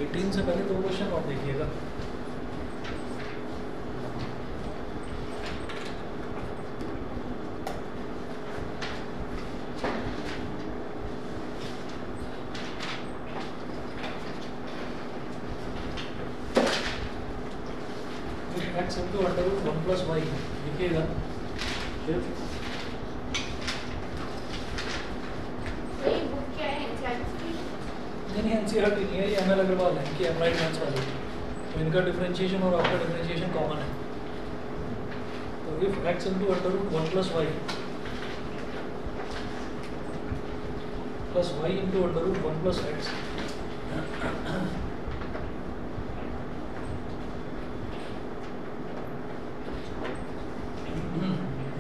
18 से पहले 2 क्वेश्चन और देखिएगा। x into under root 1 plus y लिखिएगा। फिर नहीं एनसीईआरटी नहीं है, ये एमएल अग्रवाल है कि अप्लाइड मैथ्स वाले, तो इनका डिफरेंशिएशन और आपका डिफरेंशिएशन कॉमन है। तो if x into under root 1 plus y into under root 1 plus x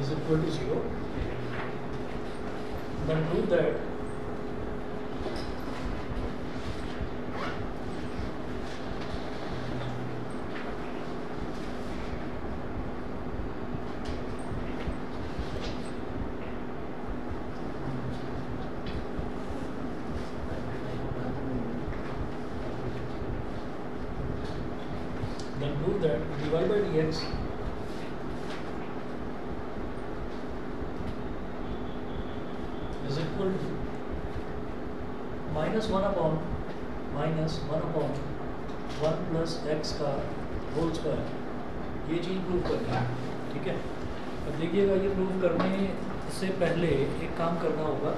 is equal to 0, then prove that dy by dx is equal to -1 upon 1 plus x का whole square. ये चीज़ prove करनी है, ठीक है। अब देखिएगा, ये प्रूव करने से पहले एक काम करना होगा।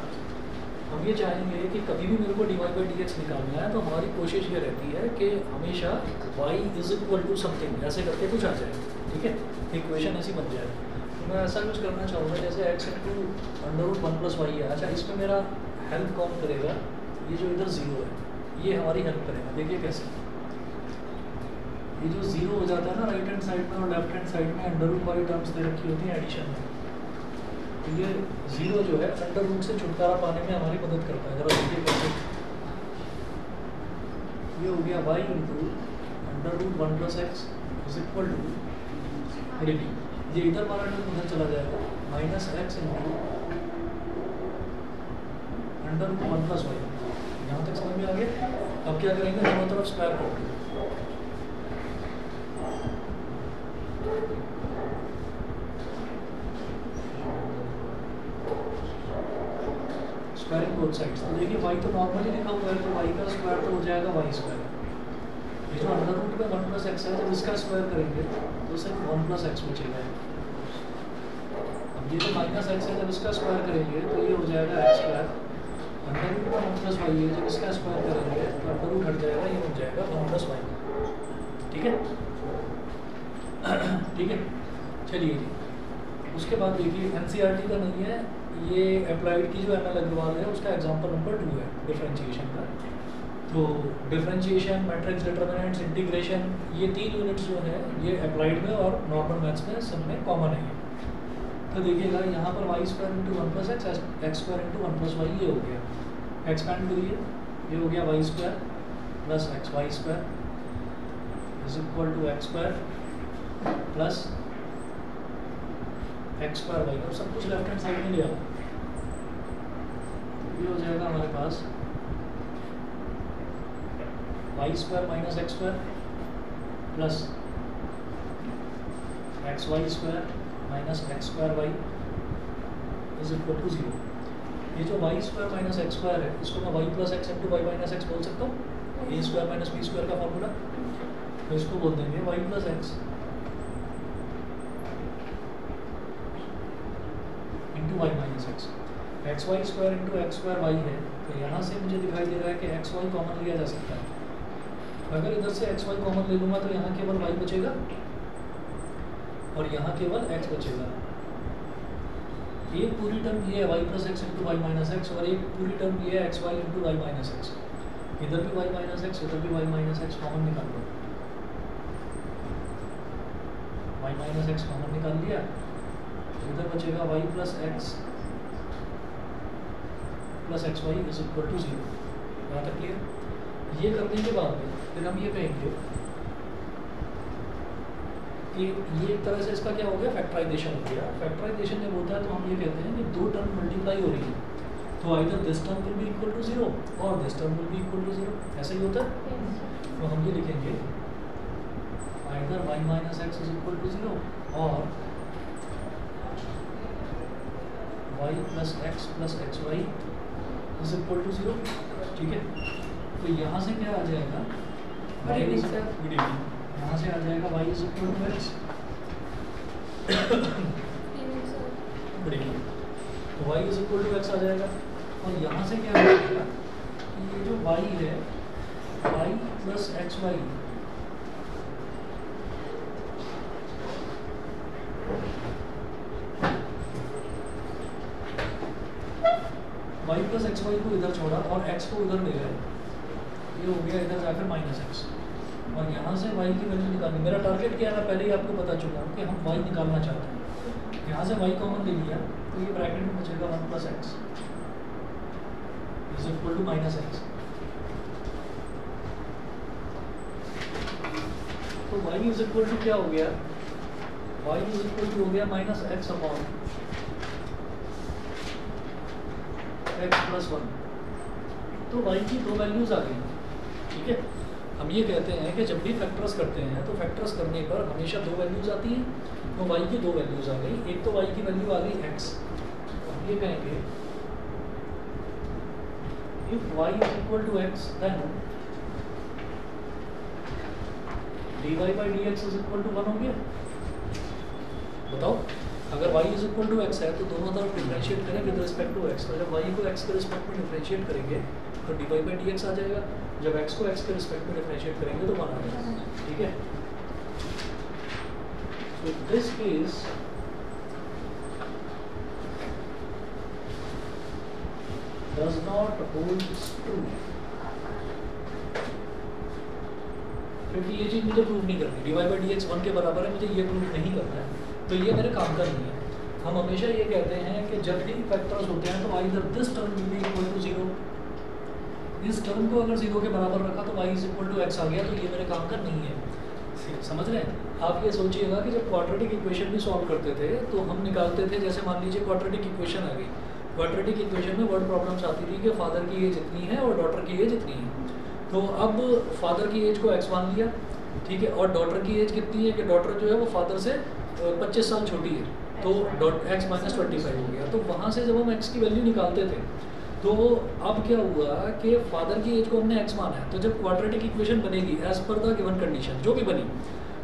हम ये चाहेंगे कि कभी भी मेरे को dy by dx निकालना है तो हमारी कोशिश ये रहती है कि हमेशा y is equal to something ऐसे करके कुछ आ जाए, ठीक है, इक्वेशन ऐसी बन जाए। तो मैं ऐसा कुछ करना चाहूँगा जैसे x into under root 1 plus y है। अच्छा, इसमें मेरा हेल्प कौन करेगा? ये जो इधर 0 है ये हमारी हेल्प करेगा। देखिए कैसे, ये जो 0 हो जाता है ना राइट हैंड साइड में और लेफ्ट हैंड साइड में अंडर रूट वाली टर्म्स दे रखी होती हैं एडिशन में, तो ये 0 जो है अंडर रूट से छुटकारा पाने में हमारी मदद करता है। जरा देखिए कैसे, ये हो गया y into under root 1 plus x is equal to d. ये इधर वाला टर्म उधर चला जाएगा, minus x into under root 1 plus y. यहाँ तक समझ में आ गया? अब क्या करेंगे, दोनों तरफ स्क्वायर करेंगे। Squaring both sides. तो देखिए y तो नॉर्मली लिखा हुआ है, तो y का स्क्वायर तो हो जाएगा y स्क्वायर। ये जो अंडर रूट में 1 प्लस एक्स है, जब इसका स्क्वायर करेंगे तो सिर्फ 1 प्लस एक्स बचेगा। अब ये जो माइनस एक्स है, जब इसका स्क्वायर करेंगे तो ये हो जाएगा एक्स स्क्वायर। अंडर रूट में 1 प्लस वाई है, जब इसका स्क्वायर करेंगे तो अंडर रूट हट जाएगा, ये हो जाएगा 1 प्लस वाई। ठीक है, ठीक है। चलिए जी, उसके बाद देखिए एनसीईआरटी का नहीं है ये, अप्लाइड की जो एमएल अग्रवाल है उसका एग्जांपल नंबर 2 है डिफरेंशिएशन का। तो डिफरेंशिएशन, मैट्रिक्स डिटरमिनेंट्स, इंटीग्रेशन, ये 3 यूनिट्स जो है ये अप्लाइड में और नॉर्मल मैथ्स में सब में कॉमन है। तो देखिएगा यहाँ पर y square into 1 plus x, x square into 1 plus y, ये हो गया। एक्सपैंड करिए, ये हो गया y square plus x y square is equal to x square plus x square y. और सब कुछ लेफ्ट हैंड साइड में ले आओ, ये हो जाएगा हमारे पास y square minus x square plus x y square minus x square y is equal to 0। ये जो y square minus x square है, इसको मैं y plus x into y minus x बोल सकता हूँ, A square minus B square का formula. तो इसको बोल देंगे y plus x into y minus x. X y square into x square y है, तो यहाँ से मुझे दिखाई दे रहा है कि एक्स वाई कॉमन लिया जा सकता है। अगर इधर से एक्स वाई कॉमन ले लूँगा तो यहाँ केवल वाई बचेगा और यहाँ केवल एक्स बचेगा। एक पूरी टर्म ये है y plus x into y minus x, और एक पूरी टर्म ये है x y into y minus x. इधर भी वाई माइनस एक्स, इधर भी वाई माइनस एक्स, कॉमन निकाल लो। वाई माइनस एक्स कॉमन निकाल लिया, इधर बचेगा y plus x y is equal to 0। यहाँ तक क्लियर? ये करने के बाद में फिर हम ये कहेंगे कि ये एक तरह से इसका क्या हो गया, फैक्टराइजेशन हो गया। फैक्टराइजेशन जब होता है तो हम ये कहते हैं कि 2 टर्म मल्टीप्लाई हो रही है, तो either this term will be equal to 0 और this term will be equal to 0। ऐसा ही होता है। तो हम ये लिखेंगे either y minus x is equal to 0 और y plus x y is equal to 0। ठीक है, तो यहाँ से क्या आ जाएगा, यहाँ से आ जाएगा y is equal to x. तो y is equal to x आ जाएगा, और यहाँ से क्या आ जाएगा, ये जो y है y plus x y y plus x y को इधर छोड़ा और x को उधर ले गए, ये हो गया इधर जाकर माइनस एक्स, और यहाँ से y की वैल्यू निकालनी। मेरा टारगेट क्या है, मैं पहले ही आपको बता चुका हूँ कि हम y निकालना चाहते हैं। यहाँ से y कॉमन ले लिया तो ये ब्रैकेट में बचेगा 1 plus x is equal to minus x. तो y इज इक्वल टू क्या हो गया, y इज इक्वल टू हो गया minus x upon x plus 1। तो y की दो वैल्यूज आ गई। ठीक है, हम ये कहते हैं कि जब भी फैक्टर्स करते हैं तो फैक्टर्स करने पर हमेशा दो वैल्यूज आती हैं। तो y की दो वैल्यूज आ गई, एक तो y की वैल्यू आ गई x, हम ये कहेंगे if y is equal to x then dy by D x is equal to 1 हो गया। बताओ, अगर y is equal to x है तो दोनों तरफ डिफरेंशिएट करें विद रिस्पेक्ट टू x। तो जब y को x के रिस्पेक्ट में डिफरेंशिएट करेंगे तो dy बाई डी एक्स आ जाएगा, जब x को x के रिस्पेक्ट में डिफरेंशिएट करेंगे तो 1 आ जाएगा। ठीक है, so this is does not holds true, क्योंकि ये चीज़ मुझे प्रूव नहीं करनी। dy बाई डी एक्स 1 के बराबर है, मुझे ये प्रूव नहीं करना है, तो ये मेरे काम का नहीं है। हम हमेशा ये कहते हैं कि जब भी फैक्टर्स होते हैं तो either this term will be equal to 0, इस टर्म को अगर 0 के बराबर रखा तो y is equal to x आ गया, तो ये मेरे काम का नहीं है। समझ रहे हैं? आप ये सोचिएगा कि जब क्वाड्रेटिक इक्वेशन भी सॉल्व करते थे तो हम निकालते थे, जैसे मान लीजिए क्वाड्रेटिक इक्वेशन आ गई, क्वाड्रेटिक इक्वेशन में वर्ड प्रॉब्लम्स आती थी कि फादर की एज इतनी है और डॉटर की एज इतनी है। तो अब फादर की एज को x मान लिया, ठीक है, और डॉटर की एज कितनी है कि डॉटर जो है वो फादर से 25 साल छोटी है, तो x माइनस 25 हो गया। तो वहाँ से जब हम x की वैल्यू निकालते थे तो अब क्या हुआ कि फादर की एज को हमने x माना है, तो जब क्वाड्रेटिक इक्वेशन बनेगी as per the given condition जो भी बनी,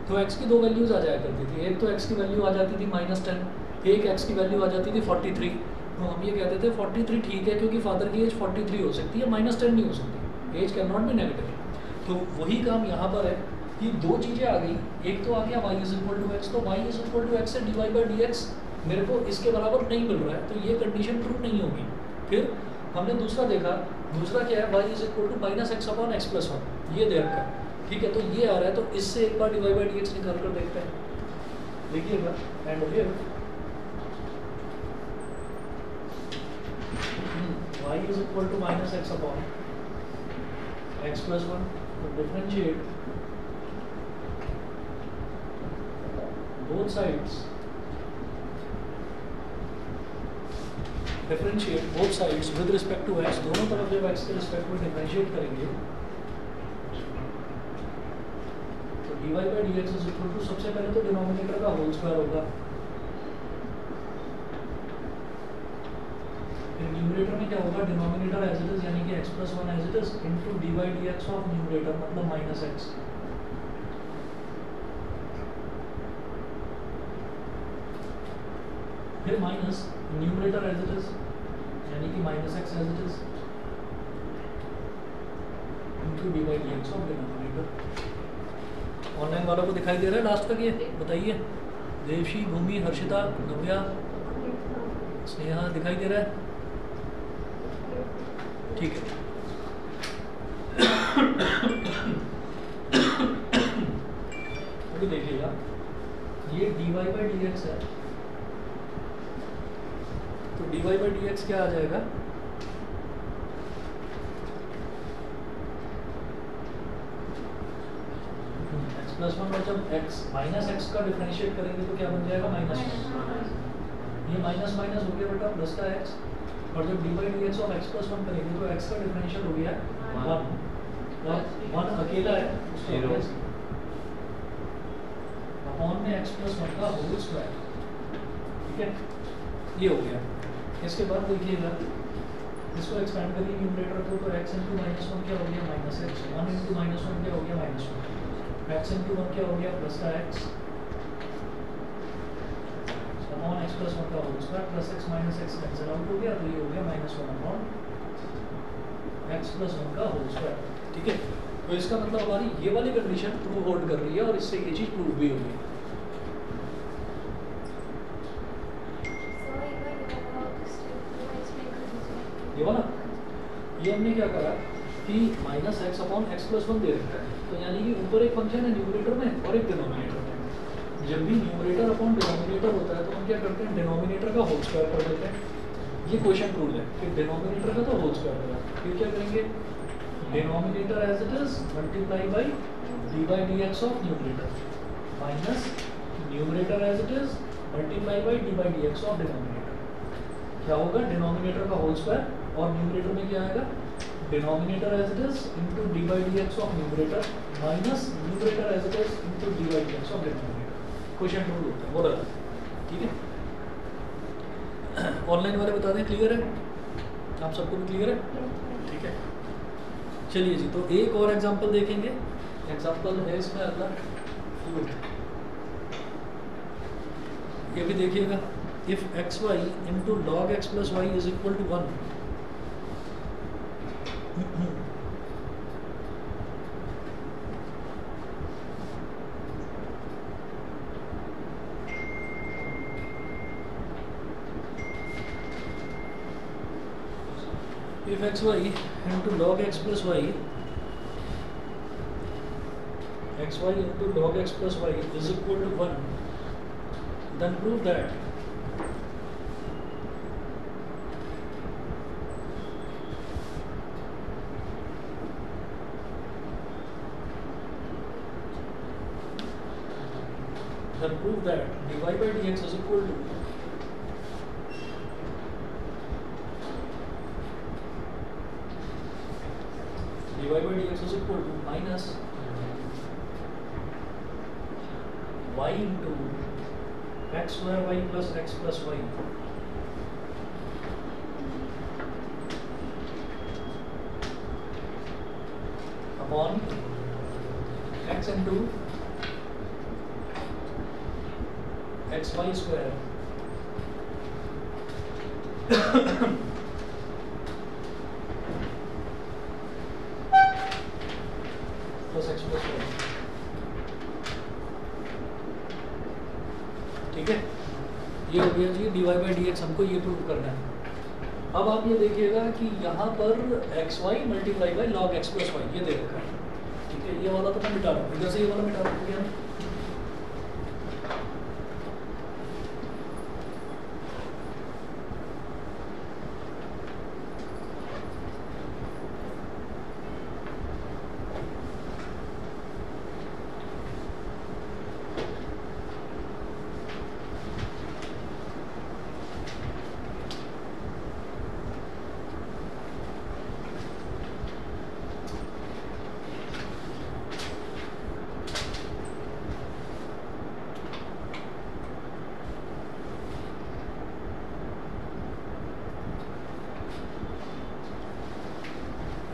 तो x की दो वैल्यूज आ जाया करती थी। एक तो x की वैल्यू आ जाती थी -10, एक x की वैल्यू आ जाती थी 43। तो हम ये कहते थे 43 ठीक है, क्योंकि फादर की एज 43 हो सकती है, -10 नहीं हो सकती, age can not be negative. तो वही काम यहाँ पर है कि दो चीज़ें आ गई, एक तो आ गया y is equal to x, तो y is equal to x से dy बाई डी एक्स मेरे को इसके बराबर नहीं मिल रहा है, तो ये कंडीशन ट्रू नहीं होगी। फिर हमने दूसरा देखा, दूसरा क्या है, y is equal to minus x upon x plus 1, ये दे रखा है। ठीक है, तो ये आ रहा है, तो इससे एक बार dy बाई डी एक्स निकाल कर देखते हैं, देखिएगा। एंड फिर y is equal to minus x upon x plus 1, तो differentiate both sides, differentiate both sides with respect to x, दोनों तरफ जब x के रिस्पेक्ट में डिफरेंशिएट करेंगे तो dy by D x is equal to, सबसे पहले तो डिनोमिनेटर का होल स्क्वायर होगा, फिर न्यूमरेटर में क्या होगा, डिनोमिनेटर एज इट इज यानी कि x plus 1 as it is into dy by D x of numerator मतलब माइनस एक्स, फिर minus numerator as it is यानी कि minus x as it is into d by D x of denominator. Online वालों को दिखाई दे रहा है last तक, ये बताइए। देवशी, भूमि, हर्षिता, नव्या, स्नेहा, दिखाई दे रहा है? ठीक है। अभी देखिएगा, ये dy बाई डी एक्स है, तो dy बाई डी एक्स क्या आ जाएगा, x प्लस 1 और जब x माइनस एक्स का डिफरेंशिएट करेंगे तो क्या बन जाएगा, -1। ये माइनस माइनस हो गया बेटा प्लस का x, और जब dy by D x of x plus 1 करेंगे तो x का डिफरेंशियल हो गया 1, और 1 अकेला है Zero. अपॉन में x प्लस 1 का होल स्क्वायर, ठीक है, ये हो गया। इसके बाद देखिएगा इसको एक्सपेंड करिए न्यूमरेटर को, तो x इंटू माइनस 1 क्या हो गया माइनस एक्स, 1 इंटू माइनस 1 क्या हो गया माइनस 1, x इंटू 1 क्या हो गया प्लस का x अपॉन x प्लस 1 का whole square, plus x minus x cancel out हो गया, तो ये हो गया माइनस 1 अपॉन x प्लस 1 का होल स्क्वायर, ठीक है। तो इसका मतलब हमारी ये वाली कंडीशन ट्रू होल्ड कर रही है और इससे ये चीज़ प्रूव भी होगी। ये वाला ये हमने क्या करा कि minus x upon x plus 1 दे रखा है, तो यानी कि ऊपर एक फंक्शन है न्यूमरेटर में और एक डिनोमिनेटर में। जब भी न्यूमरेटर अपॉन डिनोमिनेटर होता है तो हम क्या करते हैं डिनोमिनेटर का होल स्क्वायर कर देते हैं। ये क्वेश्चन रूल है कि डिनोमिनेटर का तो होल स्क्वायर होगा, फिर क्या करेंगे denominator as it is multiply by d by D x of numerator minus numerator as it is multiply by d by D x of denominator. क्या होगा डिनोमिनेटर का होल स्क्वायर और न्यूमरेटर में क्या आएगा denominator as it is into d by D x of numerator minus numerator as it is into d by D x of denominator. Quotient rule होता है वो लगा, ठीक है। ऑनलाइन वाले बता दें क्लियर है, आप सबको भी क्लियर है, ठीक है। चलिए जी, तो एक और एग्जांपल देखेंगे। एग्जांपल है इसमें अगला फ्लूइड, ये भी देखिएगा। If x y into log x plus y is equal to 1, if xy into log x plus y, xy into log x plus y is equal to 1, then prove that dy by dx is equal to dy by dx is equal to minus y into x square y plus x plus y upon x into x y square plus x plus y, ठीक है। ये हो गया जी dy by dx, हमको ये prove करना है। अब आप ये देखिएगा कि यहाँ पर x y multiply by log x plus y ये दे रखा है, ठीक है। ये वाला तो मैं मिटा रहा हूँ, इधर से ये वाला मिटा रहा हूँ।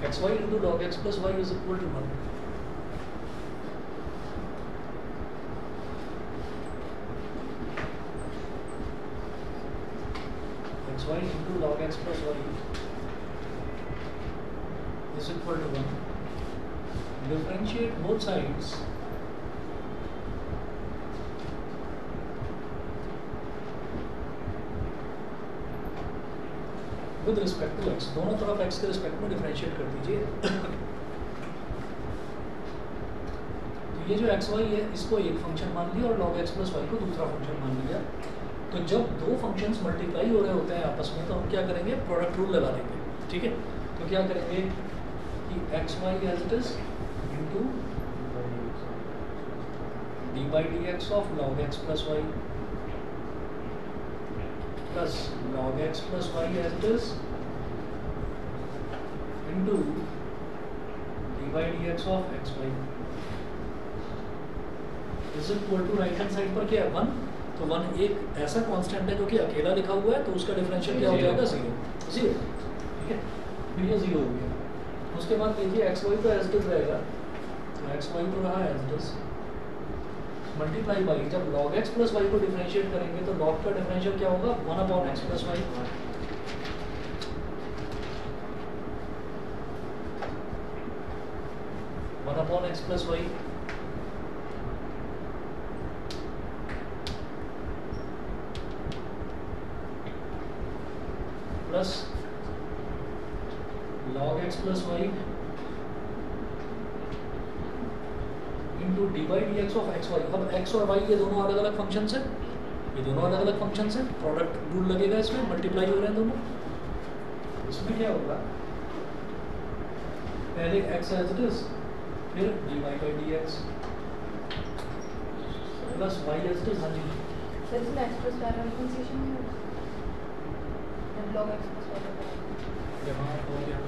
xy into log x plus y is equal to 1. xy into log x plus y is equal to 1. Differentiate both sides with respect to x, दोनों तरफ x के रिस्पेक्ट में डिफरेंशिएट कर दीजिए। तो ये जो xy है इसको एक फंक्शन मान लिया और log x plus y को दूसरा फंक्शन मान लिया। तो जब दो फंक्शंस मल्टीप्लाई हो रहे होते हैं आपस में तो हम क्या करेंगे प्रोडक्ट रूल लगा देंगे, ठीक है। तो क्या करेंगे कि xy as it is into dy by dx of log x plus y plus log x plus y as it is into dy by D x of x y is equal to right hand side पर क्या है 1, तो 1 एक ऐसा constant है जो कि अकेला लिखा हुआ है, तो उसका डिफरेंशियल क्या हो जाएगा 0, ठीक है, फिर ये 0 हो गया। उसके बाद देखिए एक्स वाई तो एज इट इज रहेगा, तो एक्स वाई तो रहा as it is, multiply by जब log x प्लस वाई को डिफरेंशिएट करेंगे तो log का डिफरेंशियल क्या होगा 1 upon x plus y, one upon x plus y plus log x plus y into d by D x of x y. अब x और y ये दोनों अलग अलग फंक्शंस हैं, ये दोनों अलग अलग फंक्शंस हैं, प्रोडक्ट रूल लगेगा इसमें, मल्टीप्लाई हो रहे हैं दोनों। इसमें क्या होगा, पहले एक्स एज इट इज, फिर d y by D x plus y as it is. हाँ जी सर इसमें एक्स प्लस वाई डिफरेंशिएशन है, log x प्लस वाई यहाँ हो गया,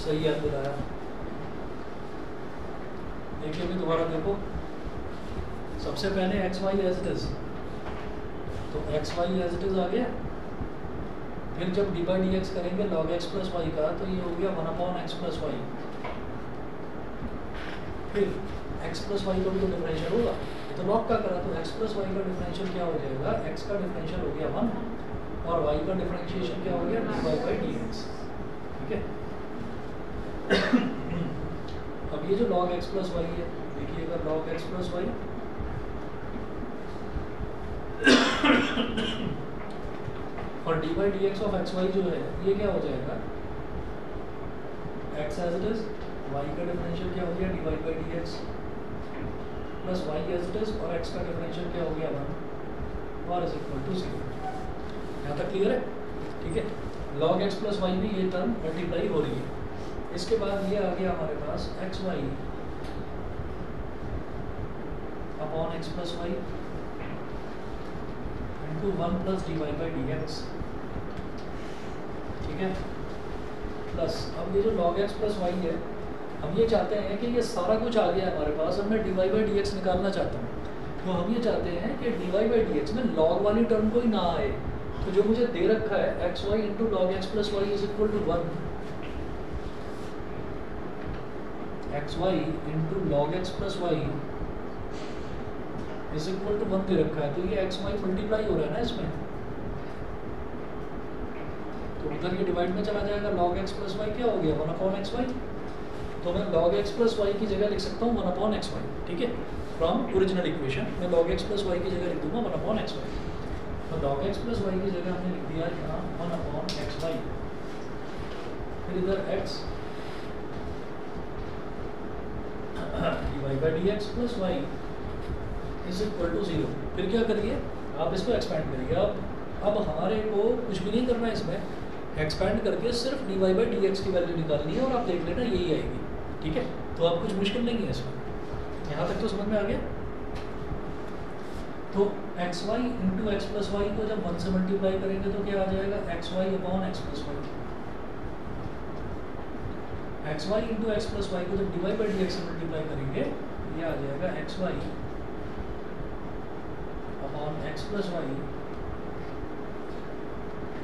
सही याद दिलाया। देखिए भी दोबारा देखो, सबसे पहले x y as it is, तो x y as it is आ गया, फिर जब डी बाई डी एक्स करेंगे log x प्लस वाई का, तो ये हो गया 1 अपॉन एक्स प्लस वाई, फिर x प्लस वाई को भी तो डिफरेंशियल होगा, ये तो log का करा, तो x प्लस वाई का डिफरेंशियल क्या हो जाएगा, x का डिफरेंशियल हो गया 1 और y का डिफरेंशिएशन क्या हो गया d y by D x, ठीक है। अब ये जो log x प्लस वाई है, देखिएगा log x प्लस वाई और d by D x of x y जो है ये क्या हो जाएगा, x as it is, y का डिफरेंशियल क्या हो गया d y by D x plus y as it is और x का डिफरेंशियल क्या हो गया 1 और इज इक्वल टू 0। यहाँ तक क्लियर है, ठीक है। log x प्लस वाई में ये टर्म मल्टीप्लाई हो रही है। इसके बाद ये आ गया हमारे पास x y upon x plus y into 1 plus D y by D x, ठीक है, प्लस अब ये जो log x प्लस वाई है, हम ये चाहते हैं कि ये सारा कुछ आ गया हमारे पास, अब मैं d y by D x निकालना चाहता हूँ, तो हम ये चाहते हैं कि d y by D x में log वाली टर्म कोई ना आए, तो जो मुझे दे रखा है x y into log x plus y is equal to 1, x y into log x plus y is equal to 1 दे रखा है, तो ये एक्स वाई मल्टीप्लाई हो रहा है ना इसमें, तो उधर ये डिवाइड में चला जाएगा, log x प्लस वाई क्या हो गया 1 अपॉन एक्स वाई, तो मैं log x प्लस वाई की जगह लिख सकता हूँ 1 अपॉन एक्स वाई, ठीक है, फ्रॉम ओरिजिनल इक्वेशन मैं log x प्लस वाई की जगह लिख दूंगा 1 अपॉन एक्स वाई, तो log x प्लस वाई की जगह हमने लिख दिया यहाँ 1 अपॉन एक्स वाई, फिर इधर x d y by D x plus y is equal to 0। फिर क्या करिए आप इसको एक्सपेंड करिए, अब हमारे को कुछ भी नहीं करना है इसमें, एक्सपेंड करके सिर्फ d y by D x की वैल्यू निकालनी है और आप देख लेना यही आएगी, ठीक है, तो अब कुछ मुश्किल नहीं है इसमें, यहाँ तक तो समझ में आ गया। तो x y into x plus y को जब 1 से मल्टीप्लाई करेंगे तो क्या आ जाएगा x y upon x plus y, x y into x plus y को जब d y by D x से मल्टीप्लाई करेंगे ये आ जाएगा x y upon x plus y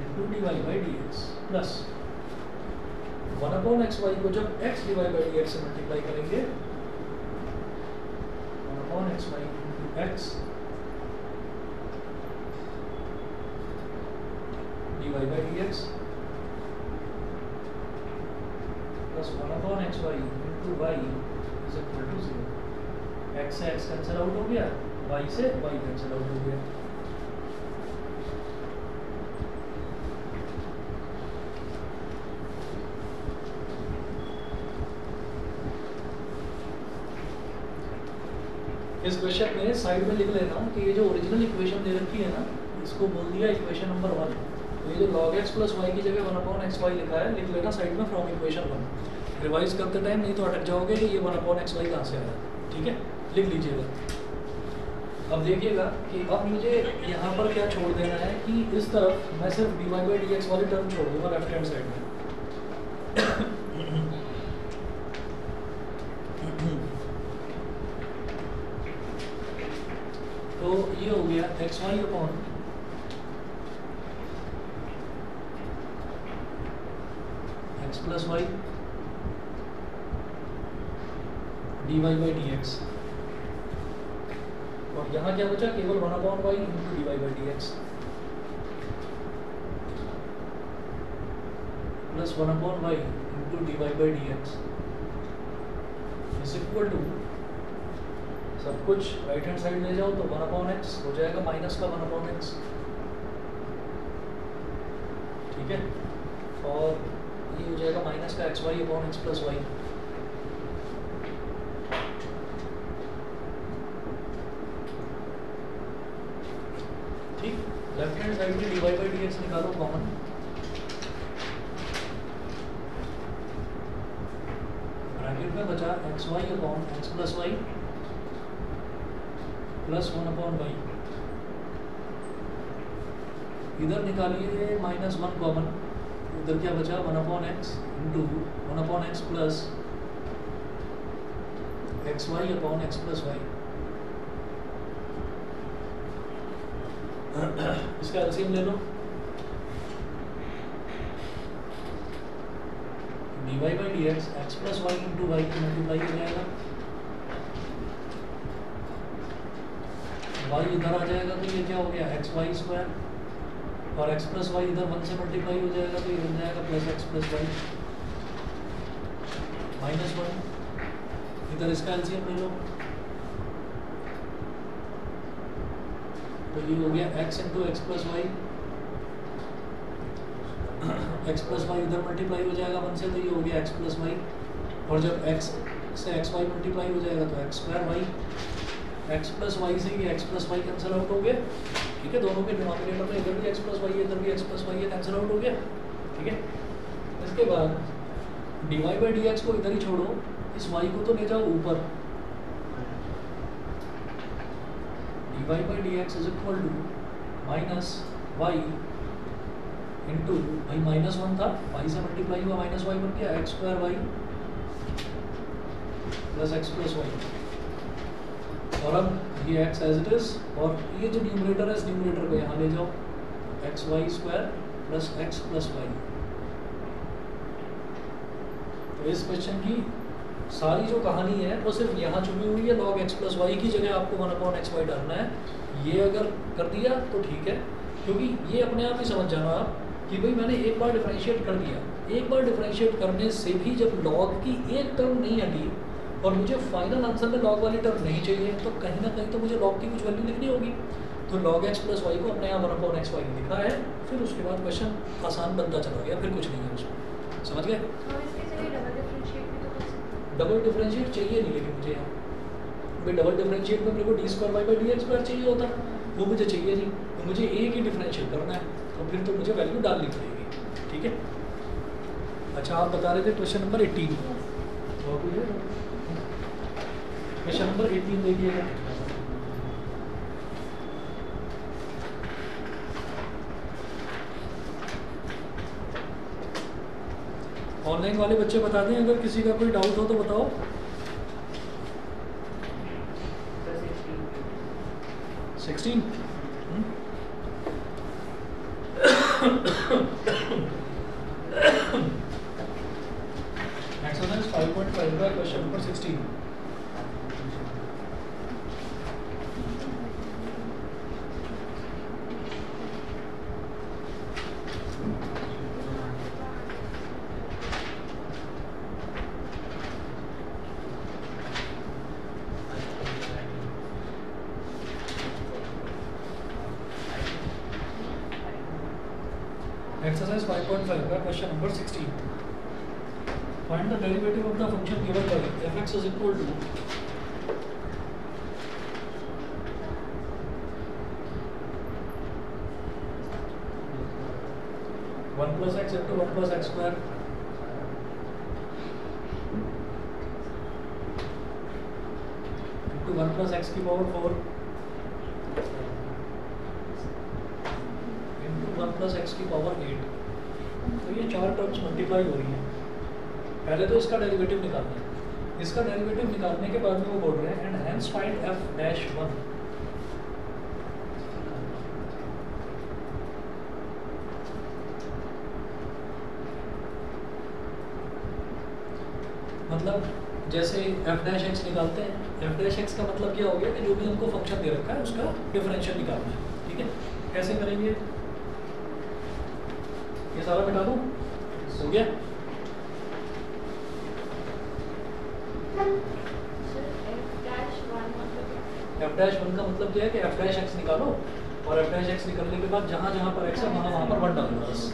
into d y by D x plus 1 upon x y को जब x d y by D x से मल्टीप्लाई करेंगे 1 upon x y into x d y by D x plus 1 upon x y into y is equal to 0। X से x cancel out हो गया, Y से Y cancel out हो गया। इस question में साइड में लिख लेना कि ये जो ओरिजिनल इक्वेशन दे रखी है ना, इसको बोल दिया इक्वेशन नंबर 1, तो ये जो log x प्लस वाई की जगह 1 अपॉन एक्स वाई लिखा है, लिख लेना साइड में फ्रॉम इक्वेशन 1। रिवाइज करते टाइम नहीं तो अटक जाओगे कि ये 1 अपॉन एक्स वाई कहाँ से आया, ठीक है, लिख लीजिएगा। अब देखिएगा कि अब मुझे यहाँ पर क्या छोड़ देना है कि इस तरफ मैं सिर्फ d y by D x वाली टर्म छोड़ दूंगा लेफ्ट हैंड साइड में। ये हो गया x y upon x plus y d y by D x, और यहाँ क्या बचा, केवल 1/y into d y by D x plus 1/y into d y by D x is equal to, सब कुछ राइट हैंड साइड ले जाओ तो 1/x हो जाएगा माइनस का 1/x, ठीक है, और ये हो जाएगा माइनस का xy upon x plus y. ठीक, लेफ्ट हैंड साइड में dy बाई dx निकालो कॉमन, ब्रैकेट में बचा xy upon x plus y plus 1/y, इधर निकालिए -1 कॉमन, इधर क्या बचा 1/x into 1/x plus xy upon x plus y. इसका एलसीएम ले लो, dy by dx x plus y into y की मल्टीप्लाई हो जाएगा, y इधर आ जाएगा तो ये क्या हो गया एक्स वाई स्क्वायर, और x प्लस वाई इधर 1 से मल्टीप्लाई हो जाएगा तो ये बन जाएगा प्लस एक्स प्लस वाई -1, इधर इसका एलसीएम ले लो तो ये हो गया x into x plus y, x plus y इधर मल्टीप्लाई हो जाएगा 1 से तो ये हो गया x प्लस वाई, और जब x से एक्स वाई मल्टीप्लाई हो जाएगा तो x square y, x plus y से ये x plus y cancel out हो गया, ठीक है, दोनों के डिनोमिनेटर में इधर भी एक्स प्लस वाई है इधर भी एक्स प्लस वाई है, कैंसिल आउट हो गया, ठीक है। इसके बाद d y by D x को इधर ही छोड़ो, इस वाई को तो ले जाओ ऊपर, d y by D x is equal to minus y into, भाई -1 था, वाई से मल्टीप्लाई हुआ -y बन गया x square y plus x plus y, और अब ये x एज इट इज, और ये जो न्यूमरेटर है इस न्यूमरेटर को यहाँ ले जाओ x y square plus x plus y. तो इस क्वेश्चन की सारी जो कहानी है वो सिर्फ यहाँ छुपी हुई है, log x प्लस वाई की जगह आपको 1/xy डालना है। ये अगर कर दिया तो ठीक है, क्योंकि ये अपने आप ही समझ जाना आप कि भाई मैंने एक बार डिफरेंशिएट कर दिया, एक बार डिफरेंशिएट करने से भी जब log की एक टर्म नहीं हटी और मुझे फाइनल आंसर में log वाली टर्म नहीं चाहिए तो कहीं ना कहीं तो मुझे log की कुछ वैल्यू लिखनी होगी, तो log x प्लस वाई को अपने यहाँ 1/xy लिखा है, फिर उसके बाद क्वेश्चन आसान बनता चला गया, फिर कुछ नहीं है उसमें, समझ गए। डबल डिफरेंशिएट चाहिए नहीं लेकिन मुझे यहाँ भाई डबल डिफरेंशिएट में मेरे को d square y by D x square चाहिए होता, वो मुझे चाहिए नहीं, तो मुझे एक ही डिफरेंशिएट करना है, तो फिर तो मुझे वैल्यू डालनी पड़ेगी, ठीक है। अच्छा, आप बता रहे थे क्वेश्चन नंबर 18, क्वेश्चन नंबर 18 देखिएगा। ऑनलाइन वाले बच्चे बता दें, अगर किसी का कोई डाउट हो तो बताओ। सिक्सटीन एक्सरसाइज 5.5 का क्वेश्चन नंबर 16। Exercise 5.5 का question number 16. Find the derivative of the function given by fx is equal to one plus x into 1 plus x square into 1 plus x की पावर 4 1 प्लस एक्स की power 8। तो ये चार terms multiply हो रही हैं। पहले तो इसका डेरिवेटिव निकालना है, इसका डेरिवेटिव निकालने के बाद में वो बोल रहे हैं and hence find f dash 1 मतलब जैसे एफ डैश एक्स निकालते हैं, एफ डैश एक्स का मतलब क्या हो गया कि जो भी हमको फंक्शन दे रखा है उसका डिफरेंशियल निकालना है, ठीक है। कैसे करेंगे, ये सारा मिटा दूँ, हो गया। एफ डैश वन का मतलब क्या है कि एफ डैश एक्स निकालो और एफ डैश एक्स निकालने के बाद जहाँ जहाँ पर एक्स है वहाँ पर वन डालो बस।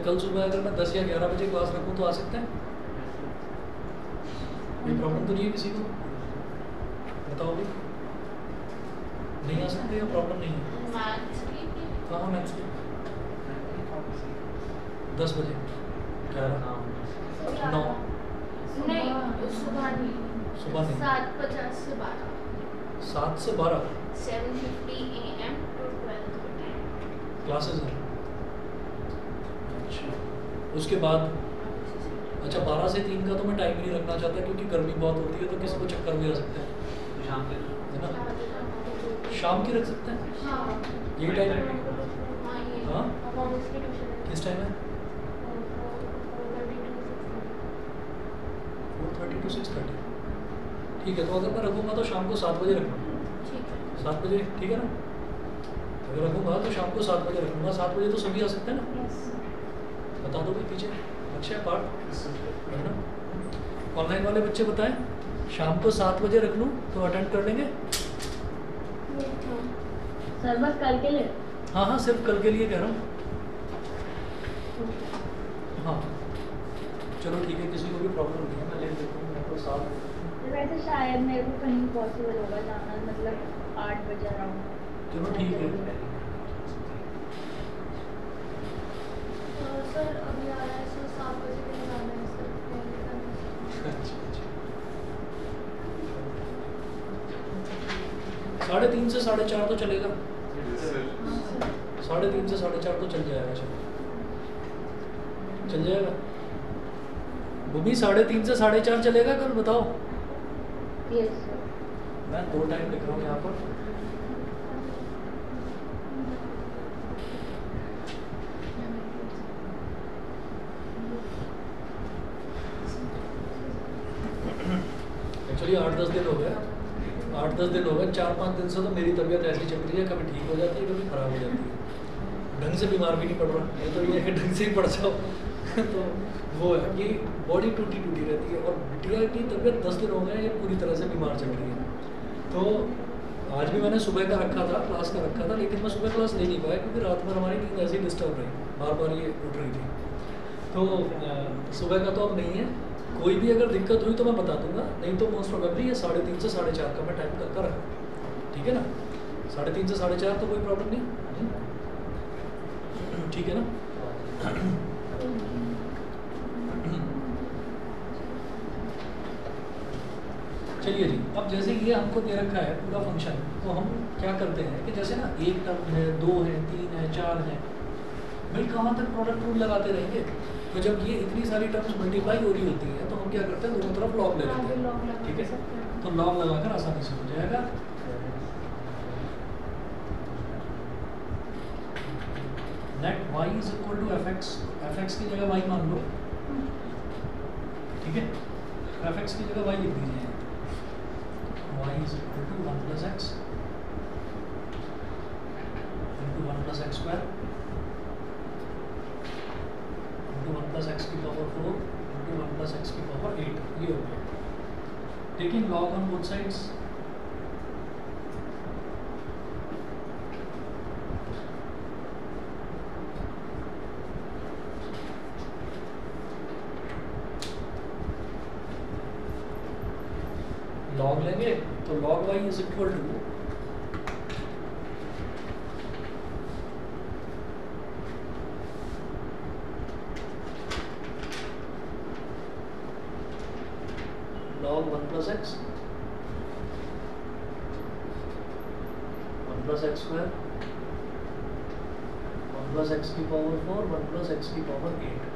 कल सुबह अगर मैं 10 या 11 बजे क्लास रखूँ तो आ सकते हैं? कोई प्रॉब्लम तो नहीं है किसी को? बताओ भी, नहीं आ सकते या प्रॉब्लम नहीं है? हाँ हाँ मैथ्स की 10 बजे 11 9 सुबह नहीं, 7:50 से 12। 7 से 12 7:50 AM to 12:30 क्लासेस हैं। उसके बाद अच्छा 12 से 3 का तो मैं टाइम नहीं रखना चाहता क्योंकि गर्मी बहुत होती है तो किसी को चक्कर भी आ सकता है, है ना? शाम की रख सकते हैं, यही टाइम। हाँ किस टाइम है? 4:30 to 6:30 ठीक है। तो अगर मैं रखूँगा तो शाम को 7 बजे रखूँगा, 7 बजे ठीक है ना? अगर रखूँगा तो शाम को 7 बजे रखूँगा, 7 बजे तो सभी आ सकते हैं ना? बता दो भाई पीछे, अच्छा पार्ट है ना? ऑनलाइन वाले बच्चे बताएं, शाम को 7 बजे रख लूँ तो अटेंड कर लेंगे? सर बस कल के लिए? हाँ हाँ सिर्फ कल के लिए कह रहा हूँ। हाँ चलो ठीक है, किसी को भी प्रॉब्लम नहीं है, मैं लिख देता हूँ। मैं तो 7 वैसे शायद मेरे को कहीं पॉसिबल होगा जाना, मतलब 8 बजे अराउंड। चलो ठीक है। सर अभी आ रहा है सर 7 बजे के लिए जाना है सर। अच्छा 3:30 से 4:30 तो चलेगा? 3:30 से 4:30 तो चल जाएगा। चल जाएगा भूमि, 3:30 से 4:30 चलेगा कल? बताओ। Yes sir. मैं 2 टाइम लिख रहा हूँ यहाँ पर। एक्चुअली 8-10 दिन हो गए, 8-10 दिन हो गए, 4-5 दिन से तो मेरी तबीयत ऐसी चल रही है, कभी ठीक हो जाती है कभी ख़राब हो जाती है। ढंग से बीमार भी नहीं पड़ रहा, ये तो ये है ढंग से ही पड़ जाओ तो वो है कि बॉडी टूटी रहती है। और बिटिया की तबीयत 10 दिन हो गए ये पूरी तरह से बीमार चल रही है। तो आज भी मैंने सुबह का रखा था, क्लास का रखा था, लेकिन मैं सुबह क्लास ले नहीं पाया क्योंकि रात भर हमारी नींद ऐसे ही डिस्टर्ब रही, बार ये उठ रही थी। तो सुबह का तो अब नहीं है। कोई भी अगर दिक्कत हुई तो मैं बता दूंगा, नहीं तो मोस्ट प्रोबेबली ये 3:30 से 4:30 का मैं टाइम करता रखा, ठीक है ना? 3:30 से 4:30 तो कोई प्रॉब्लम नहीं, ठीक है ना? चलिए जी, अब जैसे ये हमको दे रखा है पूरा फंक्शन, तो हम क्या करते हैं कि जैसे ना 1 टर्म है, 2 है, 3 है, 4 है, भाई कहाँ तक प्रोडक्ट रूल लगाते रहेंगे? तो जब ये इतनी सारी टर्म्स मल्टीप्लाई हो रही होती हैं तो हम क्या करते हैं, दोनों तरफ लॉग ले लेते हैं, ठीक है? तो लॉग लगाकर आसानी से हो जाएगा। Let y is equal to f x की जगह y मान लो, ठीक है? एफ एक्स की जगह y लिख दीजिए, y is equal to 1 + x into 1 + x² into 1 + x की पावर 4 इंटू 1 + x की पावर 8, ये हो गया। Taking log on both sides, log लेंगे तो log y is equal to log 1 plus x 1 plus x square 1 plus x की power 4 1 plus x की power 8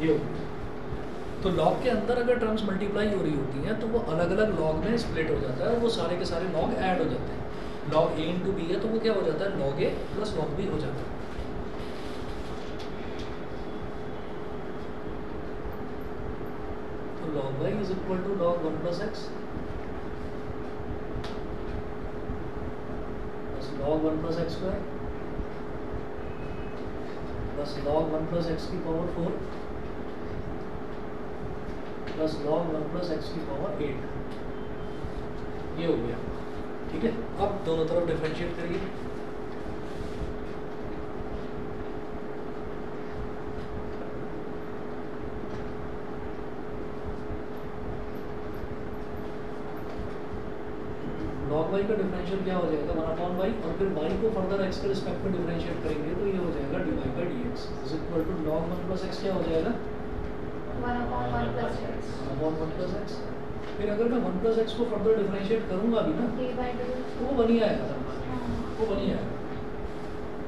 ये हो गया। तो लॉग के अंदर अगर टर्म्स मल्टीप्लाई हो रही होती हैं तो वो अलग अलग लॉग में स्प्लिट हो जाता है और वो सारे के सारे लॉग ऐड हो जाते हैं। लॉग a इंटू बी है तो वो क्या हो जाता है log a plus log b हो जाता है। तो log y is equal to log 1 plus x plus log 1 plus x square plus log 1 plus x की power 4 plus log 1 plus x की पावर 8 ये हो गया। ठीक है, अब दोनों तरफ डिफरेंशिएट करिए। log y का डिफरेंशियल क्या हो जाएगा 1/y और फिर y को फर्दर x के रिस्पेक्ट में डिफरेंशिएट करेंगे तो ये हो जाएगा dy by dx is equal to log 1 plus x क्या हो जाएगा 1/1 plus x 1 प्लस x। फिर अगर मैं 1 प्लस x को फर्दर डिफरेंशिएट करूंगा भी ना d by तो 2 वो बन ही आएगा, वो बन ही आएगा।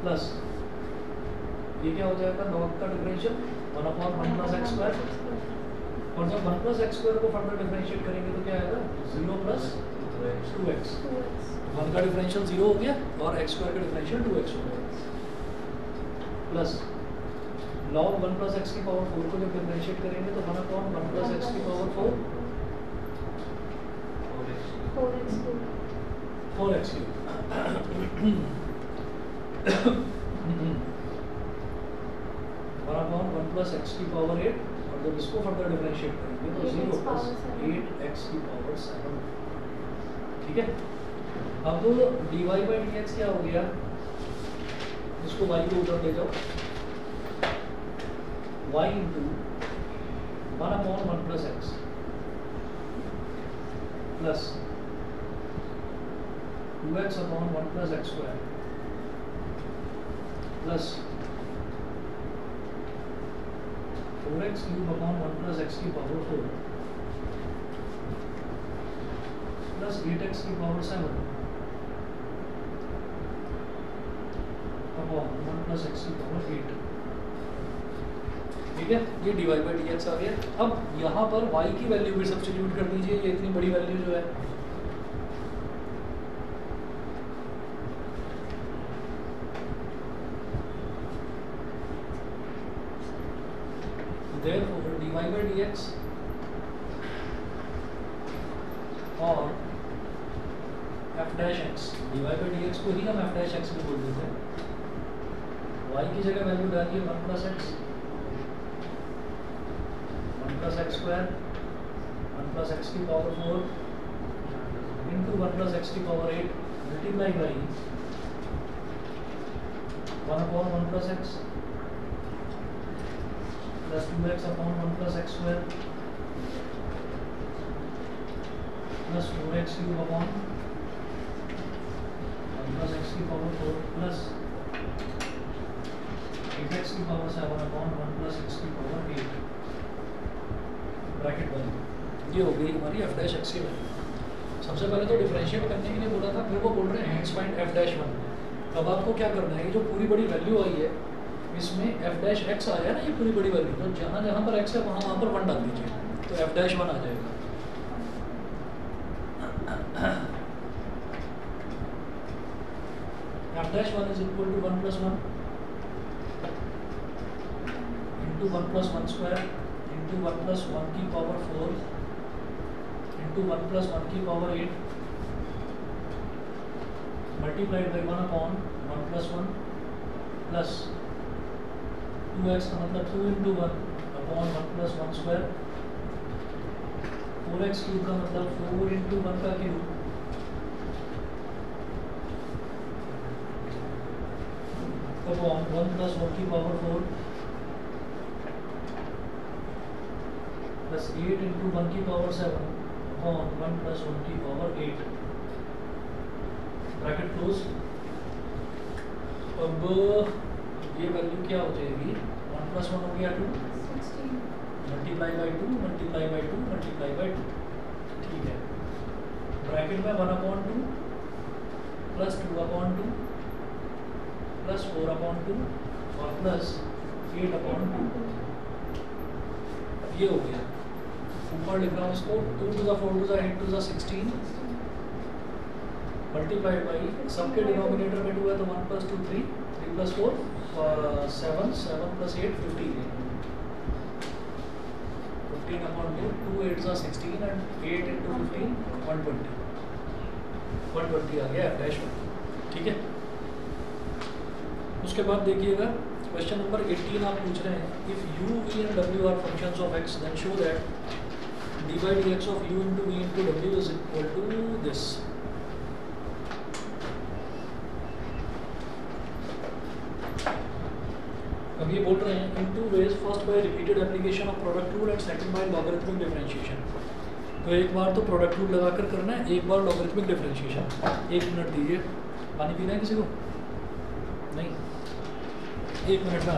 प्लस ये क्या हो जाएगा log का डिफरेंशियल 1/1 प्लस x स्क्वायर और जब 1 प्लस x स्क्वायर को फर्दर डिफरेंशिएट करेंगे तो क्या आएगा 0 प्लस 2x 1 का डिफरेंशियल 0 हो गया और x स्क्वायर का डिफरेंशियल 2x हो गया। प्लस log 1 प्लस x की पावर 4 को जब डिफरेंशिएट करेंगे तो 1/1 प्लस x की power 4x cube 1/1 plus x की पावर 8 और जब इसको फर्दर डिफरेंशिएट करेंगे तो 0 प्लस 8x की पावर 7। ठीक है, अब dy by dx क्या हो गया, इसको y को उधर ले जाओ y into 1/1 plus x plus 2x/1 plus x square plus 4x cube upon 1 plus x की पावर 4 प्लस 8x की पावर 7 अपॉन 1 प्लस x की पावर 8। ठीक है, ये dy by dx आ गया। अब यहाँ पर y की वैल्यू भी सब्स्टिट्यूट कर दीजिए, ये इतनी बड़ी वैल्यू जो है therefore dy by dx और f dash x dy by dx को ही हम f dash x भी बोल देते हैं। y की जगह वैल्यू डालिए 1 plus x square 1 plus x की पावर 4 इंटू 1 प्लस x की power 8 multiply by 1/1 plus x plus 2x upon 1 plus x square plus 4x cube upon 1 plus x की पावर 4 प्लस 8x की power 7 upon 1 plus x की power 8 bracket बंद। ये हो गई हमारी f डैश x की वैल्यू। सबसे पहले तो डिफरेंशिएट करने के लिए बोला था, फिर वो बोल रहे हैं हेंस फाइंड f डैश 1। अब आपको क्या करना है, ये जो पूरी बड़ी वैल्यू आई है इसमें f डैश x आया ना, ये पूरी बड़ी वैल्यू, तो जहाँ जहाँ पर x है वहाँ पर 1 डाल दीजिए तो f डैश 1 आ जाएगा। f dash 1 is equal to 1 plus 1 into 1 plus 1 square into 1 plus 1 की पावर 4 इंटू 1 प्लस 1 की power 8 multiplied by 1/1 plus 1 plus 2x का मतलब 2 into 1 upon 1 plus 1 square 4x cube का मतलब 4 इंटू 1 का क्यूब अपॉन 1 प्लस 1 की पावर 4 प्लस 8 इंटू 1 की power 7 upon 1 plus 1 की पावर 8 ब्रैकेट क्लोज। अब ये वैल्यू क्या हो जाएगी 1 प्लस 1 हो गया 2 16 multiply by 2 multiply by 2 multiply by 2 bracket में 1/2 प्लस 2/2 प्लस 4/2 और प्लस 8/2। ये हो गया। ऊपर लिख रहा हूँ इसको 2 to the 4 to the 8 to the 16 multiplied by सबके डिनोमिनेटर में 2 है तो 1 + 2 3 3 + 4 7 7 + 8 15 15/2 2 8 are 16 and 8 into 15 120 आ गया डैश में। ठीक है, उसके बाद देखिएगा क्वेश्चन नंबर 18 आप पूछ रहे हैं if u v and w are functions of x then show that d/dx of u into v into w is equal to this। अब ये बोल रहे हैं इन 2 ways, first by repeated application of product rule and second by logarithmic differentiation. तो एक बार तो product rule लगाकर करना है, एक बार लॉगरिथमिक डिफरेंशिएशन। 1 मिनट दीजिए, पानी पीना है किसी को? नहीं, 1 मिनट में।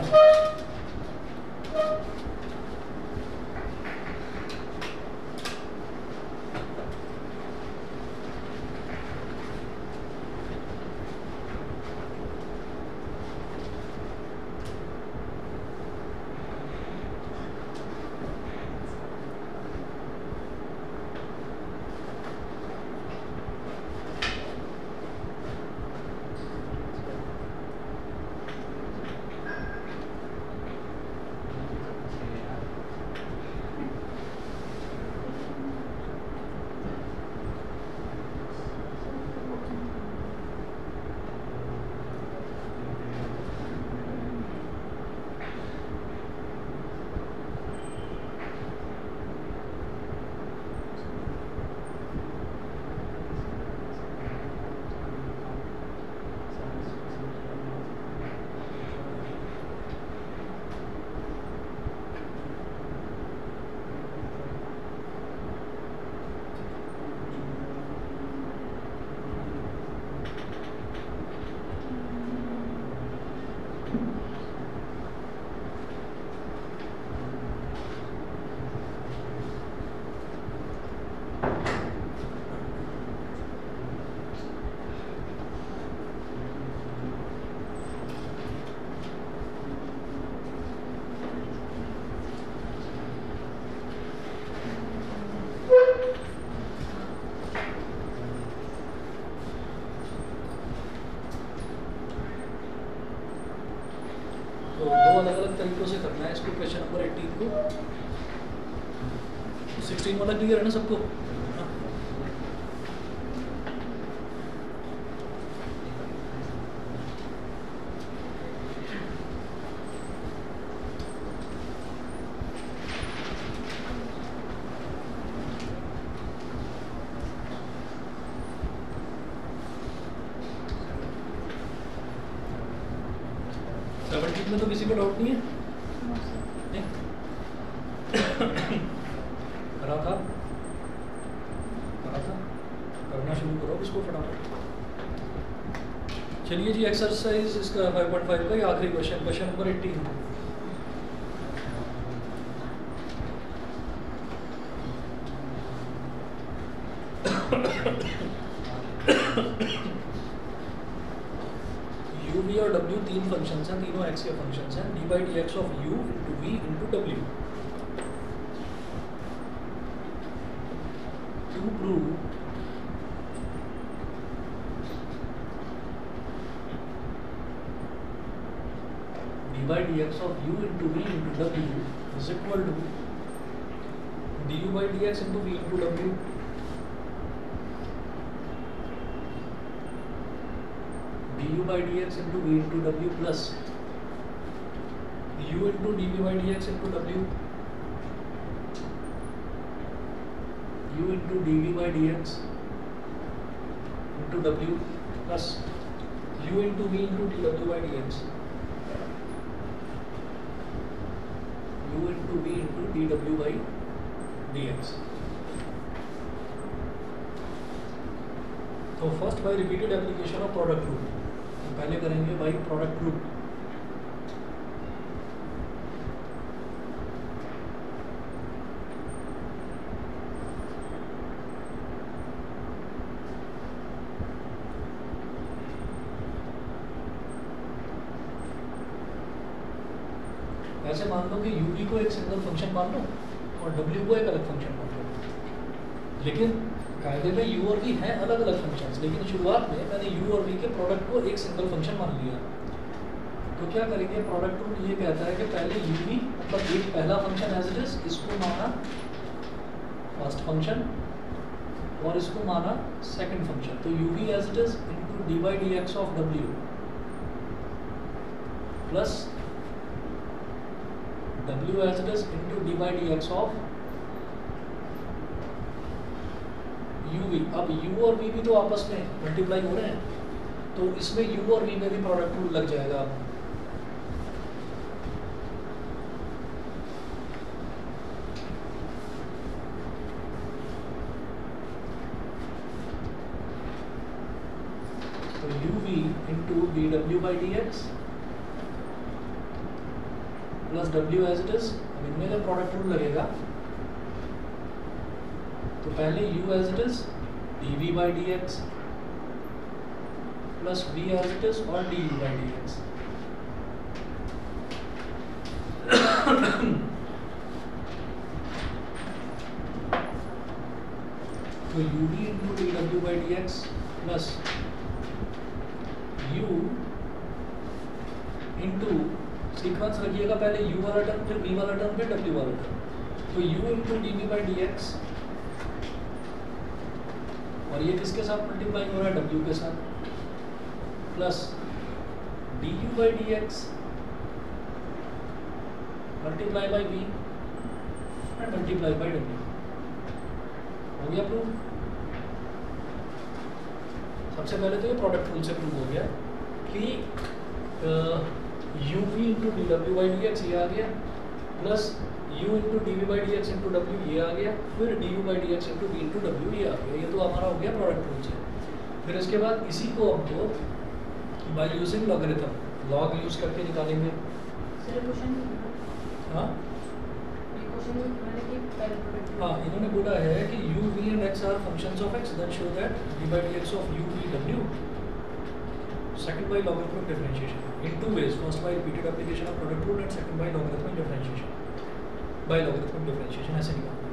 अलग-अलग तरीकों से करना है इसको। क्वेश्चन नंबर 18 को 16 वाला क्लियर है ना सबको? में तो किसी को डाउट नहीं है? नहीं? करा था करना शुरू करो इसको फटाफट। चलिए जी, एक्सरसाइज इसका 5.5 का ये आखिरी question, question number 18। u v और w तीन फंक्शंस हैं, तीनों x के फंक्शंस हैं। d/dx of u into v into w। To prove d/dx of u into v into w is equal to du/dx into v into w du/dx into v into w plus u into dv/dx into w u into dv/dx into w plus u into v into dw/dx u into v into dw/dx। तो first by repeated application of product rule, पहले करेंगे by product rule. वैसे मान लो कि UV को एक single function मान लो और डब्ल्यू को एक अलग फंक्शन मान लो, लेकिन कायदे में यू और वी हैं अलग अलग फंक्शंस, लेकिन शुरुआत में मैंने यू और वी के प्रोडक्ट को एक सिंगल फंक्शन मान लिया। तो क्या करेंगे, प्रोडक्ट रूल ये कहता है कि पहले यू वी मतलब एक पहला फंक्शन एज इट इज, इसको माना फर्स्ट फंक्शन और इसको माना सेकंड फंक्शन। तो you we as it is into d by D x of W plus W as it is into d by D x of you we. अब you और we भी तो आपस में मल्टीप्लाई हो रहे हैं, तो इसमें यू और वी में भी प्रोडक्ट रूल लग जाएगा। तो यू वी इंटू डी डब्ल्यू by D x plus W as it is, अब इनमें जो प्रोडक्ट रूल लगेगा तो पहले u as it is dv by D x plus v as it is और du बाई डी एक्स। तो uv into dw by D x plus u into sequence रखिएगा, पहले u वाला टर्म फिर v वाला टर्म फिर w वाला term. तो u into dv by D x और ये किसके साथ मल्टीप्लाई हो रहा है, w के साथ, plus du by D x multiply by v and multiply by w। हो गया प्रूव। सबसे पहले तो ये प्रोडक्ट रूल से प्रूव हो गया कि u v इंटू डी डब्ल्यू बाई डी एक्स ये आ गया, plus u into d v by D x into डब्ल्यू ये आ गया, फिर d u by D x into v into डब्ल्यू ये आ गया। ये तो हमारा हो गया प्रोडक्ट रूल से। फिर इसके बाद इसी को हमको by using logarithm log use करके निकालेंगे। हाँ हाँ, इन्होंने बोला है कि u v and x are functions of x, then show that d by dx of u v w second by logarithmic differentiation in two ways, first by repeated application of product rule and second by logarithmic differentiation ऐसे निकालना।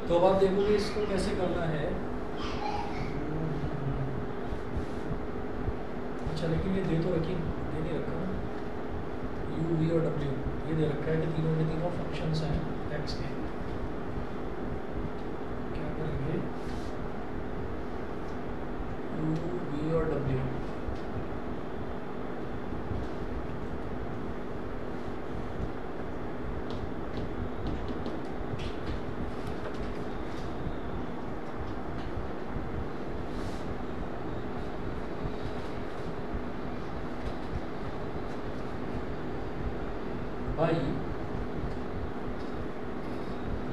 तो अब आप देखोगे इसको कैसे करना है। अच्छा, लेकिन ये दे तो रखी, दे नहीं रखा ना, u v और w ये दे रखा है कि तीनों के तीनों फंक्शंस हैं x के। क्या करेंगे, u v और w by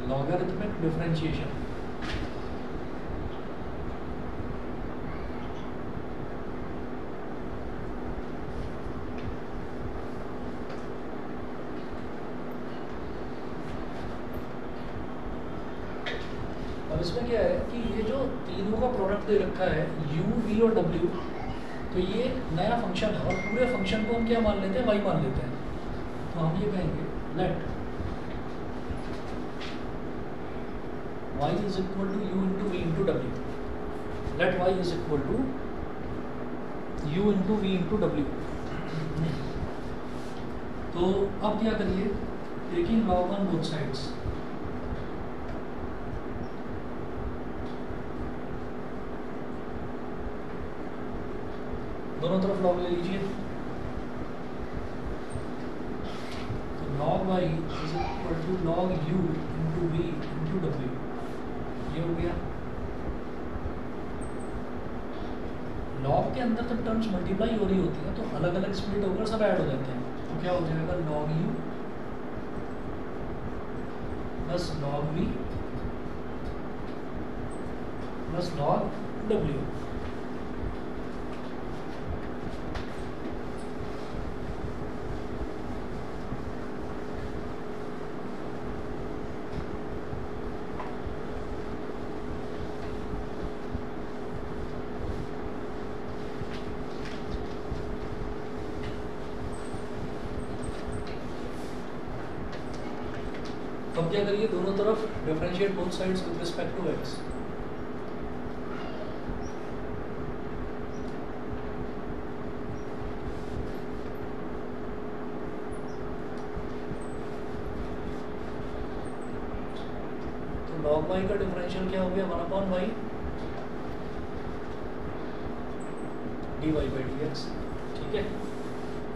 logarithmic differentiation। अब इसमें क्या है कि ये जो तीनों का प्रोडक्ट दे रखा है u v और w, तो ये नया फंक्शन है और पूरे फंक्शन को हम क्या मान लेते हैं, y मान लेते हैं। तो हम ये कहेंगे let y is equal to u into v into डब्ल्यू, let y is equal to u into v into डब्ल्यू। तो अब क्या करिए, taking log on both sides, दोनों तरफ लॉग ले लीजिए। log y is equal to log u into v into w, ये हो गया। log के अंदर जब टर्म्स मल्टीप्लाई हो रही होती है तो अलग अलग स्प्लिट होकर सब ऐड हो जाते हैं। तो क्या हो जाएगा, log u plus log v plus log w। अब क्या करिए, दोनों तरफ differentiate both sides with respect to x। तो log y का डिफरेंशियल क्या हो गया, 1/y dy by dx, ठीक है।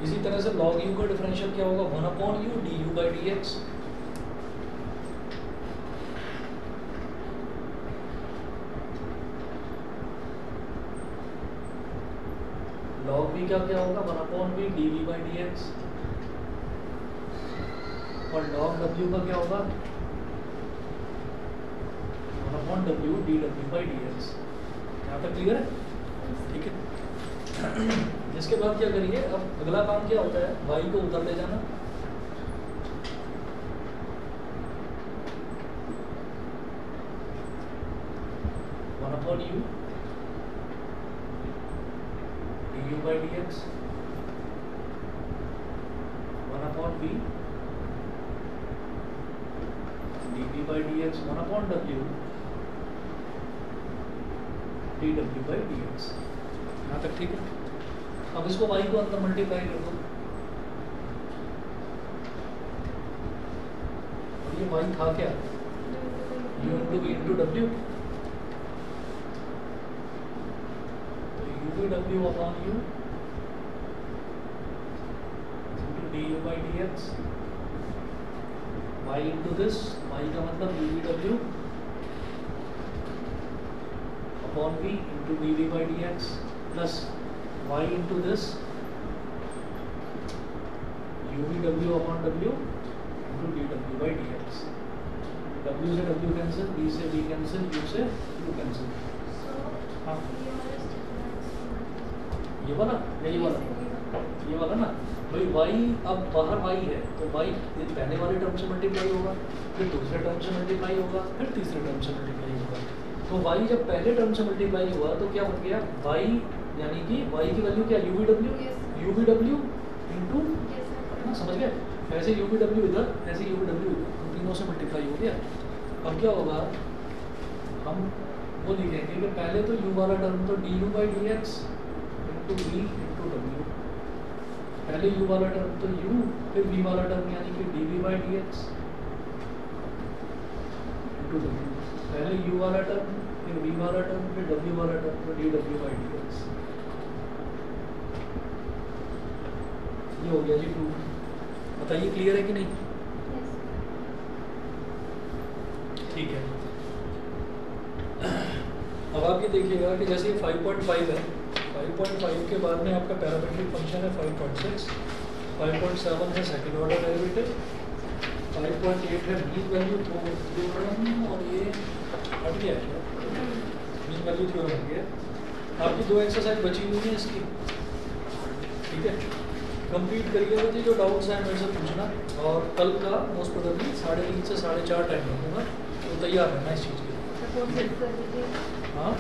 इसी तरह से log u का डिफरेंशियल क्या होगा, 1/u du by dx। log v का क्या होगा, 1/v dv by dx। और log w का क्या होगा, 1/w dw by dx। यहाँ तक क्लियर है, ठीक है। इसके बाद क्या करिए, अब अगला काम क्या होता है, y को उधर ले जाना। u du by dx, 1/v dv by dx, 1/w dw by dx। यहाँ तक ठीक है। अब इसको y को अंदर मल्टीप्लाई कर दो, और ये y था क्या, u into v into w, तो u भी w upon u into du by dx, y into this, y का मतलब u भी w upon v into dv by dx, plus y into this u v w upon w into dw by dx। w से w cancel, b से b cancel, u से u cancel. हाँ ये वाला या ये वाला, ये वाला ना भाई, y अब बाहर y है तो y पहले वाले टर्म से मल्टीप्लाई होगा, फिर दूसरे टर्म से मल्टीप्लाई होगा, फिर तीसरे टर्म से मल्टीप्लाई होगा। तो y जब पहले टर्म से मल्टीप्लाई हुआ तो क्या बन गया, y यानी कि y की वैल्यू क्या, u v w इंटू, समझ गए, ऐसे u v w इधर, ऐसे u v w इधर, तो तीनों से मल्टीप्लाई हो गया। अब क्या होगा, हम वो लिखेंगे कि पहले तो u वाला टर्म तो du by dx into v into w, पहले u वाला टर्म तो u, फिर v वाला टर्म यानी कि dv by dx into w, पहले u वाला टर्म, फिर v वाला टर्म, फिर w वाला टर्म, तो dw by dx। ये हो गया जी प्रूफ। बताइए क्लियर है कि नहीं, ठीक है। अब आप ये देखिएगा कि जैसे ये 5.5 है, 5.5 के बाद में आपका पैरामीट्रिक फंक्शन है 5.6, 5.7 है सेकंड ऑर्डर डेरिवेटिव, 5.8 है मीन वैल्यू थ्योरम, और ये हट गया है मीन वैल्यू थ्योरम हट गया। आपकी 2 एक्सरसाइज बची हुई है इसकी, ठीक है। कंप्लीट करिएगा जी, जो डाउट्स हैं मेरे से पूछना, और कल का मोस्ट प्रोबेबली 3:30 से 4:30 टाइम रखूँगा, तो तैयार रहना इस चीज़ के लिए। हाँ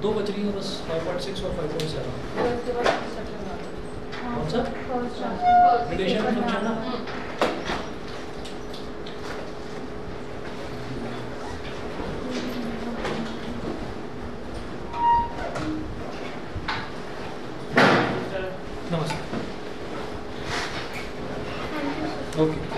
2 बच रही हैं बस, 5.6 और 5.7। कौन सा रिलेशन फंक्शन ना, नमस्ते, ओके।